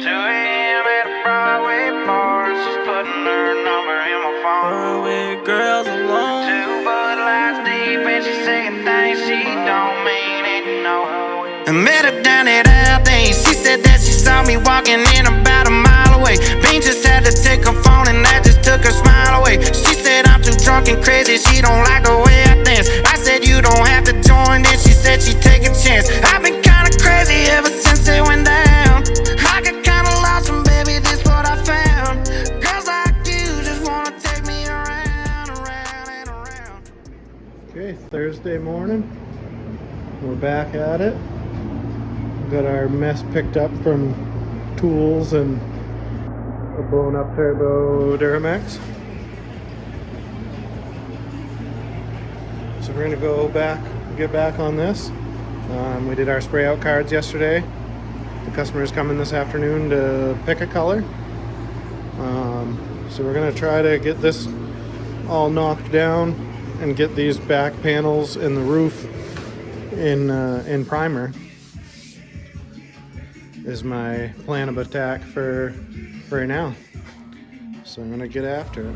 2 a.m. at a Broadway bar. She's putting her number in my phone. With girls alone. 2 Bud Lights deep and she's saying things she don't mean it, no. I met her down at Aldi. She said that she saw me walking in about a mile away. Bean just had to take her phone and that just took her smile away. She said I'm too drunk and crazy, she don't like the way I dance. I said you don't have to join in. She said she'd take a chance. I've been kinda crazy ever since it went down. I got kinda lost and baby, this what I found. Girls like you just wanna take me around, around and around. Okay, Thursday morning. We're back at it. Got our mess picked up from tools and a blown up turbo Duramax. So we're gonna go back, get back on this. We did our spray out cards yesterday. The customer's coming this afternoon to pick a color. So we're gonna try to get this all knocked down and get these back panels and the roof in primer. Is my plan of attack for right now. So I'm gonna get after it.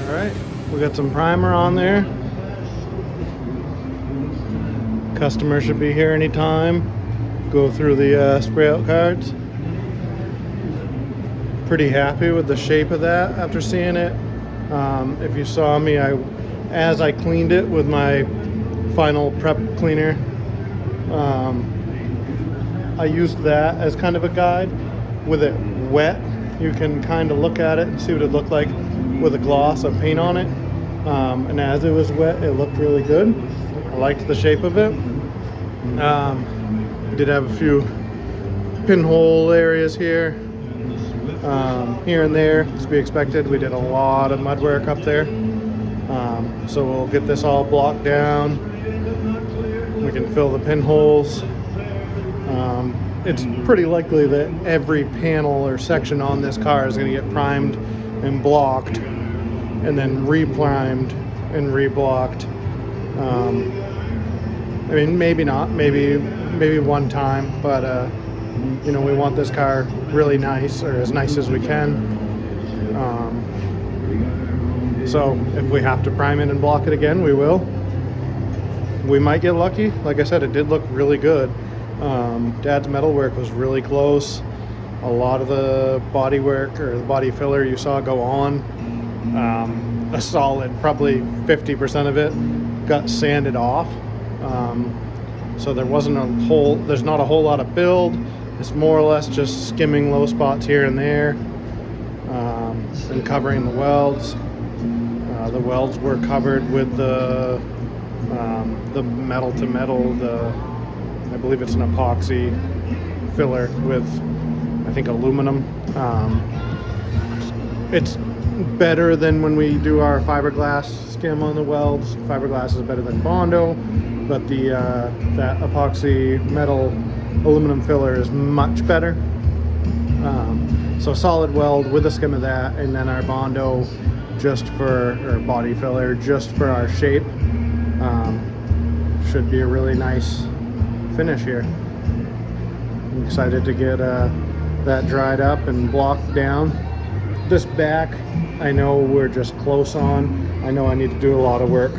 All right, we got some primer on there. Customer should be here anytime. Go through the spray out cards. Pretty happy with the shape of that after seeing it. If you saw me, as I cleaned it with my final prep cleaner, I used that as kind of a guide. With it wet, you can kind of look at it and see what it looked like with a gloss of paint on it. And as it was wet, it looked really good. I liked the shape of it. Did have a few pinhole areas here, here and there, as we expected. We did a lot of mud work up there. So we'll get this all blocked down. We can fill the pinholes. It's pretty likely that every panel or section on this car is going to get primed and blocked and then re-primed and re-blocked. I mean, maybe not, maybe one time, but you know, we want this car really nice, or as nice as we can. So if we have to prime it and block it again, we will. We might get lucky. Like I said, it did look really good. Dad's metalwork was really close. A lot of the body work or the body filler you saw go on, a solid probably 50% of it got sanded off. So there wasn't there's not a whole lot of build. It's more or less just skimming low spots here and there, and covering the welds. The welds were covered with the metal to metal, I believe it's an epoxy filler with, I think, aluminum. It's better than when we do our fiberglass skim on the welds. Fiberglass is better than Bondo, but that epoxy metal aluminum filler is much better. So solid weld with a skim of that, and then our Bondo or body filler just for our shape. Should be a really nice finish here. I'm excited to get that dried up and blocked down. This back, I know we're just close on. I know I need to do a lot of work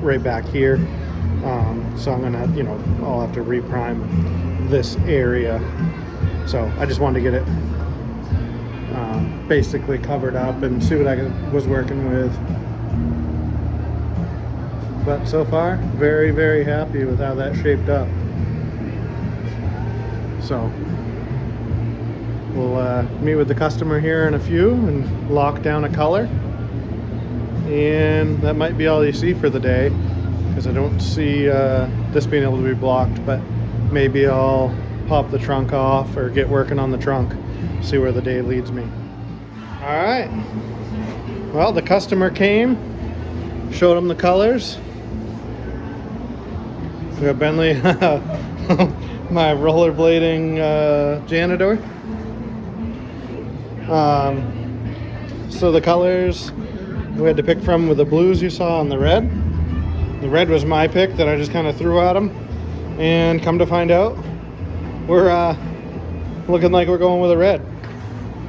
right back here. So I'm gonna, you know, I'll have to reprime this area. So I just wanted to get it basically covered up and see what I was working with. But so far, very, very happy with how that shaped up. So we'll meet with the customer here in a few and lock down a color. And that might be all you see for the day, because I don't see this being able to be blocked, but maybe I'll pop the trunk off or get working on the trunk, see where the day leads me. All right. Well, the customer came, showed them the colors. We got Bentley, my rollerblading janitor. So the colors we had to pick from with the blues you saw and the red. The red was my pick that I just kind of threw at them, and come to find out, we're looking like we're going with a red.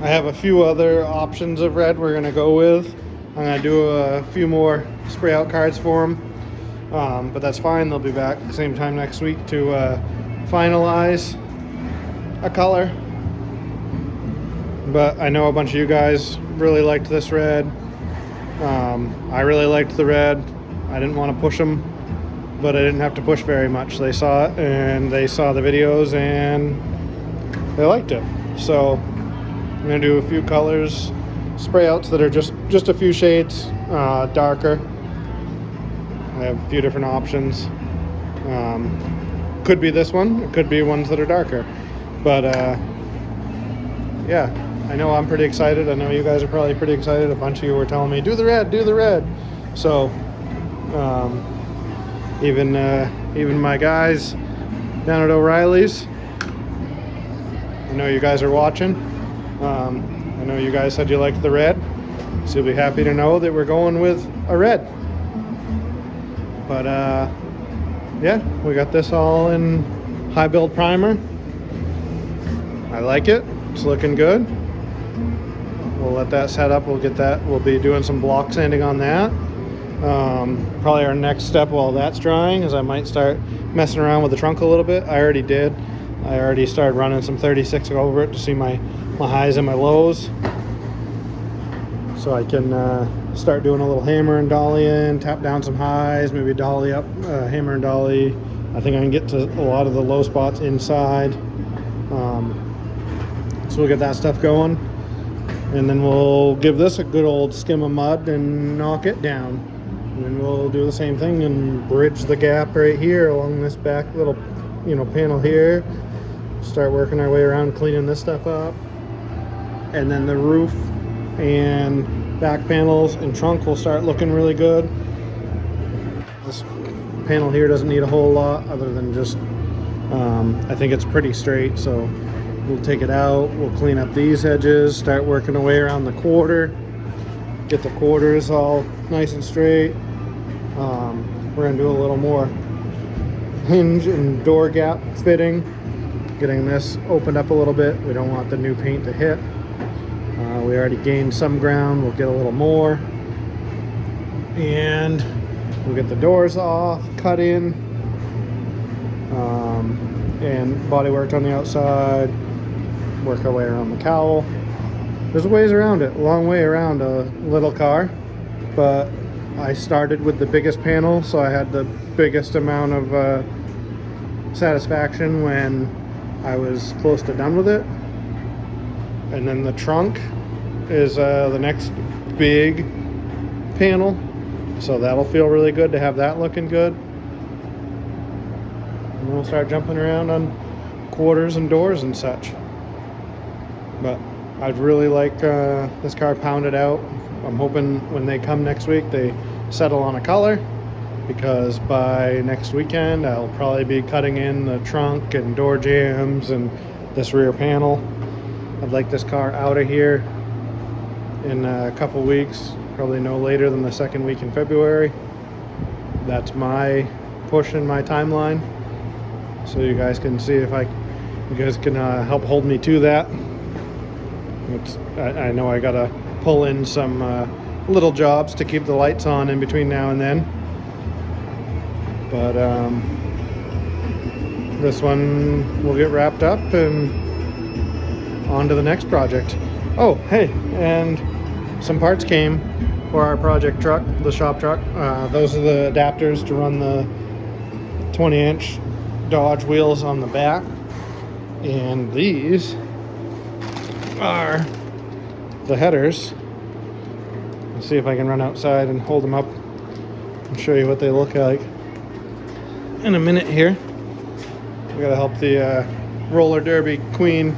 I have a few other options of red we're gonna go with. I'm gonna do a few more spray out cards for them. But that's fine. They'll be back at the same time next week to finalize a color. But I know a bunch of you guys really liked this red. I really liked the red. I didn't want to push them, but I didn't have to push very much. They saw it and they saw the videos and they liked it. So I'm gonna do a few colors, spray outs that are just a few shades darker. I have a few different options. Could be this one, it could be ones that are darker. But yeah, I know I'm pretty excited. I know you guys are probably pretty excited. A bunch of you were telling me, do the red, do the red. So even my guys down at O'Reilly's, I know you guys are watching. I know you guys said you liked the red, so you'll be happy to know that we're going with a red. But yeah, we got this all in high build primer. I like it. It's looking good. we'll let that set up. We'll get that. We'll be doing some block sanding on that. Probably our next step while that's drying is I might start messing around with the trunk a little bit. I already did. I already started running some 36 over it to see my highs and my lows, so I can start doing a little hammer and dolly in, tap down some highs, maybe dolly up, hammer and dolly. I think I can get to a lot of the low spots inside. So we'll get that stuff going, and then we'll give this a good old skim of mud and knock it down. And then we'll do the same thing and bridge the gap right here along this back little, panel here. Start working our way around cleaning this stuff up, and then the roof and back panels and trunk will start looking really good. This panel here doesn't need a whole lot other than just I think it's pretty straight, so we'll take it out, we'll clean up these edges, start working our way around the quarter, get the quarters all nice and straight. We're going to do a little more hinge and door gap fitting, getting this opened up a little bit. We don't want the new paint to hit. We already gained some ground, we'll get a little more, and we'll get the doors off, cut in, and body worked on the outside, work our way around the cowl. There's ways around it, a long way around a little car, but I started with the biggest panel, so I had the biggest amount of satisfaction when I was close to done with it. And then the trunk is the next big panel, so that'll feel really good to have that looking good. And we'll start jumping around on quarters and doors and such. But I'd really like this car pounded out. I'm hoping when they come next week they settle on a color, because by next weekend I'll probably be cutting in the trunk and door jambs and this rear panel. I'd like this car out of here in a couple weeks, probably no later than the second week in February. That's my push in my timeline, so you guys can see if you guys can help hold me to that. I know I gotta pull in some little jobs to keep the lights on in between now and then, but this one will get wrapped up and on to the next project. Oh, hey, and some parts came for our project truck, the shop truck. Those are the adapters to run the 20-inch Dodge wheels on the back, and these are the headers. Let's see if I can run outside and hold them up and show you what they look like in a minute here. We gotta help the roller derby queen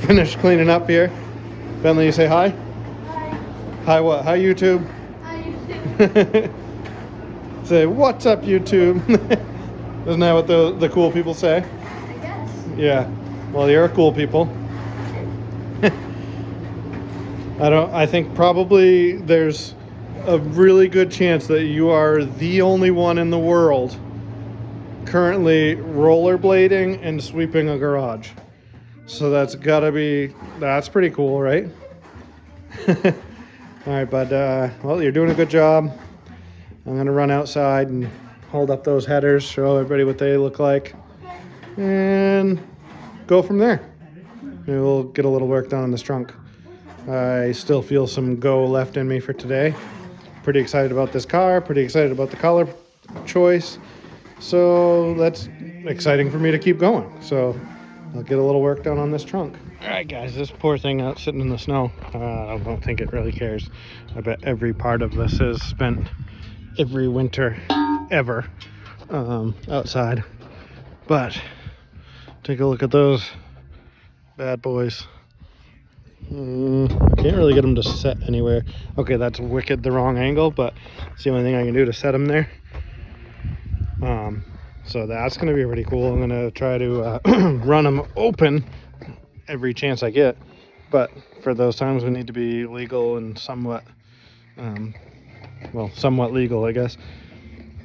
finish cleaning up here. Bentley, you say hi? Hi. Hi what? Hi YouTube? Hi, YouTube. Say, what's up YouTube? Isn't that what the cool people say? I guess. Yeah. Well, you're cool people. I think probably there's a really good chance that you are the only one in the world currently rollerblading and sweeping a garage. So that's pretty cool, right? All right, bud. Well, you're doing a good job. I'm gonna run outside and hold up those headers, show everybody what they look like, and go from there. Maybe we'll get a little work done on this trunk. I still feel some go left in me for today. Pretty excited about this car, pretty excited about the color choice. So that's exciting for me to keep going. So I'll get a little work done on this trunk. All right, guys, this poor thing out sitting in the snow. I don't think it really cares. I bet every part of this is spent every winter ever outside. But take a look at those bad boys. I can't really get them to set anywhere. Okay, that's wicked the wrong angle, but it's the only thing I can do to set them there. So that's going to be pretty cool. I'm going to try to run them open every chance I get, but for those times we need to be legal and somewhat somewhat legal, I guess.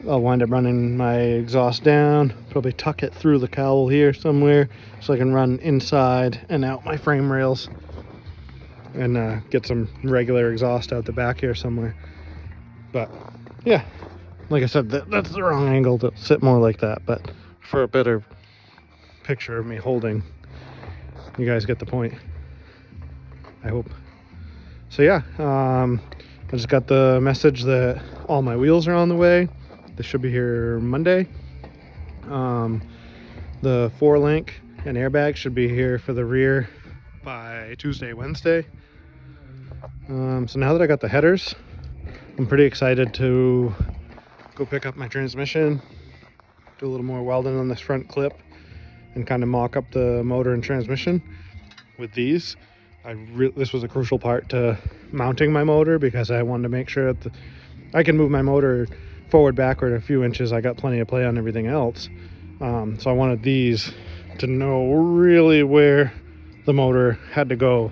I'll wind up running my exhaust down, probably tuck it through the cowl here somewhere so I can run inside and out my frame rails. and get some regular exhaust out the back here somewhere. But yeah, like I said, that's the wrong angle to sit more like that, but for a better picture of me holding, you guys get the point, I hope. So yeah, I just got the message that all my wheels are on the way. They should be here Monday. The 4-link and airbag should be here for the rear by Tuesday, Wednesday. So now that I got the headers, I'm pretty excited to go pick up my transmission, do a little more welding on this front clip, and kind of mock up the motor and transmission with these. This was a crucial part to mounting my motor, because I wanted to make sure that I can move my motor forward, backward a few inches. I got plenty of play on everything else. So I wanted these to know really where the motor had to go,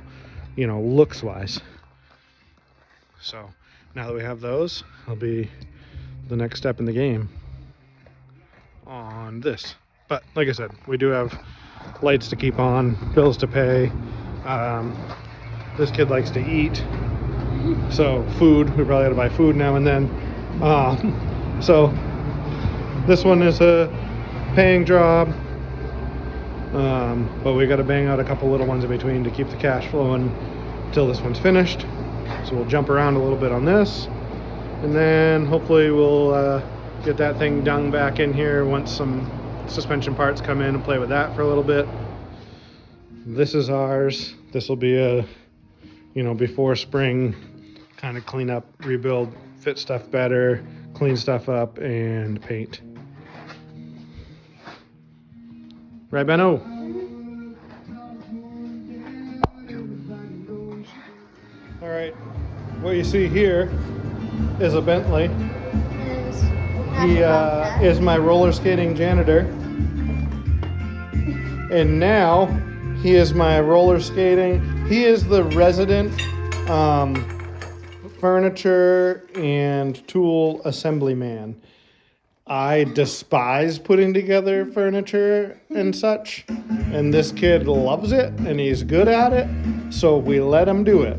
you know, looks wise. So now that we have those, it'll be the next step in the game on this. But like I said, we do have lights to keep on, bills to pay. This kid likes to eat, so food, we probably got to buy food now and then. So this one is a paying job, but we got to bang out a couple little ones in between to keep the cash flowing until this one's finished. So we'll jump around a little bit on this, and then hopefully we'll get that thing done back in here once some suspension parts come in and play with that for a little bit. This is ours. This will be a, you know, before spring kind of clean up, rebuild, fit stuff better, clean stuff up, and paint. Right, Benno? All right, what you see here is a Bentley. He is my roller skating janitor. And now he is my roller skating. He is the resident furniture and tool assembly man. I despise putting together furniture and such, and this kid loves it and he's good at it, so we let him do it.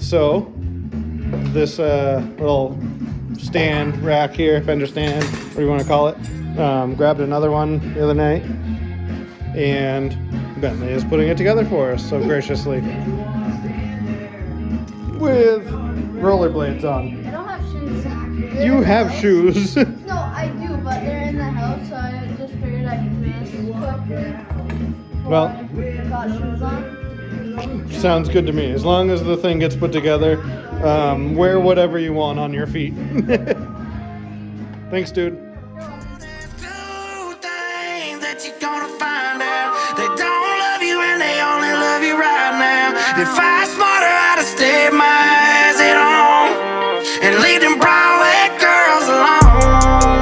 So this little stand rack here, fender stand, what do you want to call it, grabbed another one the other night, and Bentley is putting it together for us so graciously with rollerblades on. I don't have shoes. You have shoes. No, I do, but they're in the house, so I just figured I could miss quick. Well, I got shoes on. sounds good to me. As long as the thing gets put together, wear whatever you want on your feet. Thanks, dude. Two things that you're gonna find out. They don't love you and they only love you right now. If I smarter, I'd have stayed my ass at home and leave them Broadway girls alone.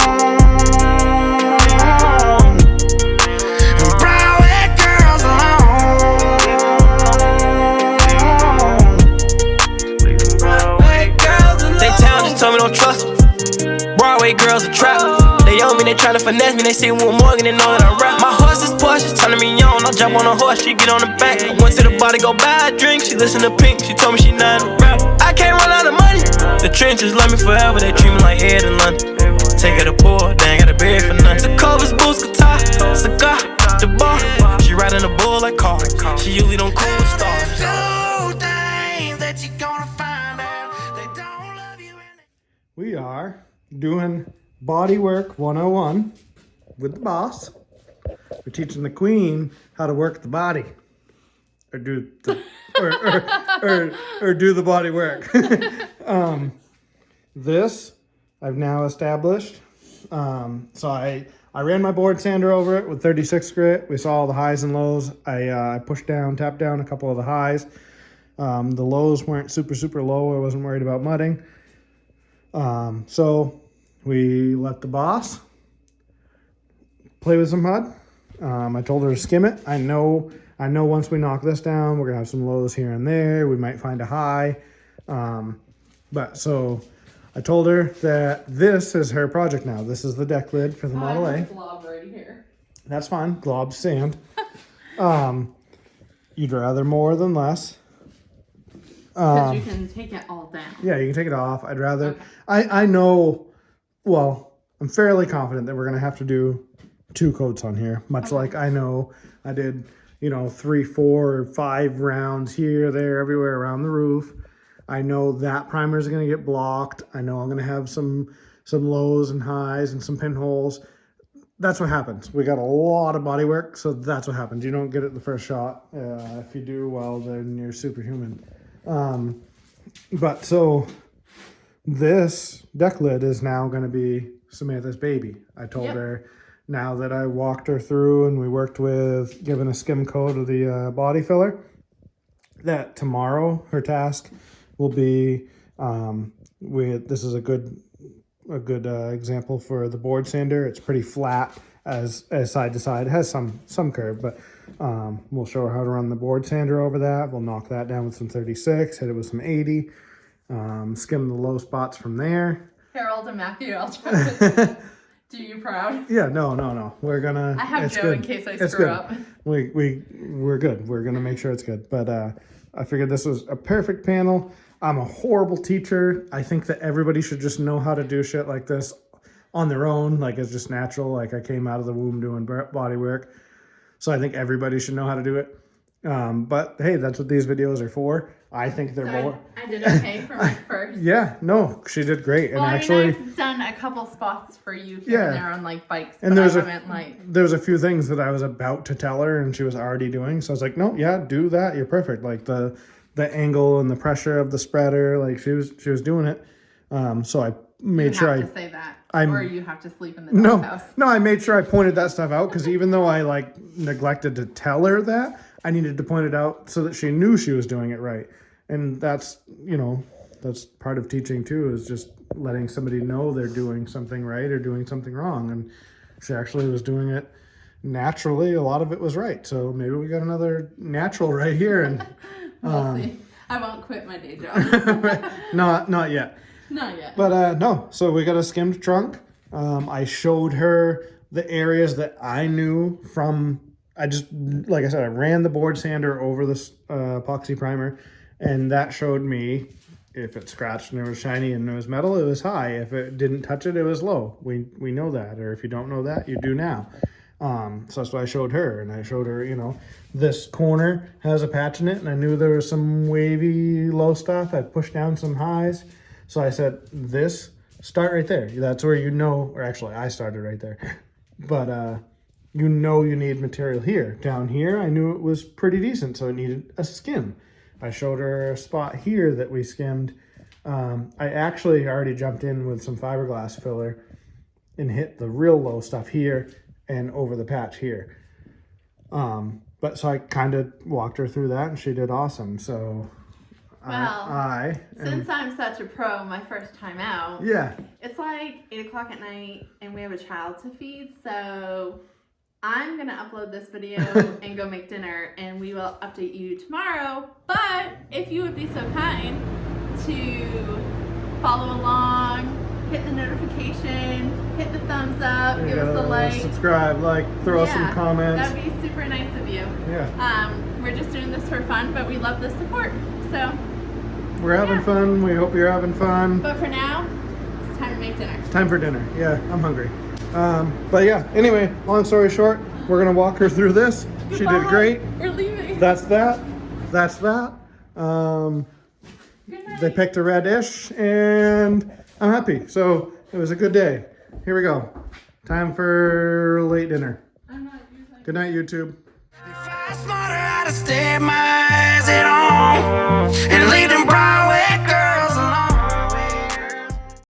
Broadway girls alone. Broadway girls alone. They town just told me don't trust them. Broadway girls a trap. They owe me, they tryna finesse me. They see one Morgan, they know that I rap. My horse is Porsche, she's turning me on. I jump on a horse, she get on the back. I went to the bar to go buy a drink. She listen to Pink, she told me she not a rap. I can't run out of money. The trenches love me forever, they treat me like Ed in London. Take her to poor, they ain't got a bed for nothing. The covers, boots, guitar, cigar, the bar. She riding a bull like car. She usually don't cool stars. Two things that you're gonna find out. They don't love you and We are doing bodywork 101 with the boss. We're teaching the queen how to work the body, or do the or do the body work. This I've now established. So I ran my board sander over it with 36 grit. We saw all the highs and lows. I pushed down, tapped down a couple of the highs. The lows weren't super low. I wasn't worried about mudding. So we let the boss play with some mud. I told her to skim it. I know once we knock this down, we're gonna have some lows here and there. We might find a high. But so I told her that this is her project now. This is the deck lid for the Model A. Glob right here. That's fine. Glob sand. you'd rather more than less. Because you can take it all down. Yeah, you can take it off. I'd rather. Okay. I know. Well, I'm fairly confident that we're gonna have to do 2 coats on here. Much like I know I did, 3, 4, or 5 rounds here, there, everywhere around the roof. I know that primer is gonna get blocked. I know I'm gonna have some lows and highs and some pinholes. That's what happens. We got a lot of body work, so that's what happens. You don't get it the first shot. If you do well, then you're superhuman. But so this deck lid is now going to be Samantha's baby. I told her, now that I walked her through and we worked with giving a skim coat of the body filler, that tomorrow her task will be this is a good example for the board sander. It's pretty flat as side to side. It has some curve, but we'll show her how to run the board sander over that. We'll knock that down with some 36, hit it with some 80, skim the low spots from there. Harold and Matthew, I'll try to do you proud. Yeah, no. We're gonna. I have Joe good. in case I It's screw good. up. We're good. We're gonna make sure it's good. But I figured this was a perfect panel. I'm a horrible teacher. I think that everybody should just know how to do shit like this on their own. Like, it's just natural. Like, I came out of the womb doing body work. So I think everybody should know how to do it. But hey, that's what these videos are for. I think they're more. I did okay for my first. Yeah, no, she did great. Well, And actually, I've done a couple spots for you here and there on like bikes, and but I haven't there's a few things that I was about to tell her and she was already doing. So I was like, no, yeah, do that. You're perfect. Like the angle and the pressure of the spreader, like she was doing it. So I made sure to say that, or you have to sleep in the doghouse. No, I made sure I pointed that stuff out, because even though I like neglected to tell her that, I needed to point it out so that she knew she was doing it right. And that's that's part of teaching too, is just letting somebody know they're doing something right or doing something wrong. And she actually was doing it naturally. A lot of it was right. So maybe we got another natural right here. And we'll see. I won't quit my day job. Not yet. Not yet. But no, so we got a skimmed trunk. I showed her the areas that I knew from, like I said, I ran the board sander over this epoxy primer, and that showed me if it scratched and it was shiny and it was metal, it was high. If it didn't touch it, it was low. We know that, or if you don't know that, you do now. So that's what I showed her, and I showed her, this corner has a patch in it, and I knew there was some wavy low stuff. I pushed down some highs. So I said, start right there. That's where or actually I started right there. But you need material here. Down here, I knew it was pretty decent, so it needed a skim. I showed her a spot here that we skimmed. I actually already jumped in with some fiberglass filler and hit the real low stuff here and over the patch here. But so I kind of walked her through that, and she did awesome. So well, since I'm such a pro, my first time out, it's like 8 o'clock at night and we have a child to feed, so I'm gonna upload this video and go make dinner, and we will update you tomorrow. But if you would be so kind to follow along, hit the notification, hit the thumbs up, give us a like, subscribe, throw us some comments. That'd be super nice of you. Yeah. We're just doing this for fun, but we love the support. So we're having fun. We hope you're having fun. But for now, it's time to make dinner. Time for dinner. Yeah, I'm hungry. But yeah, anyway, long story short, we're gonna walk her through this. Goodbye. She did great. We're leaving. That's that. They picked a red dish, and I'm happy. So it was a good day. Here we go. Time for late dinner. Good night, YouTube. Smarter how to stay my eyes on and lead them.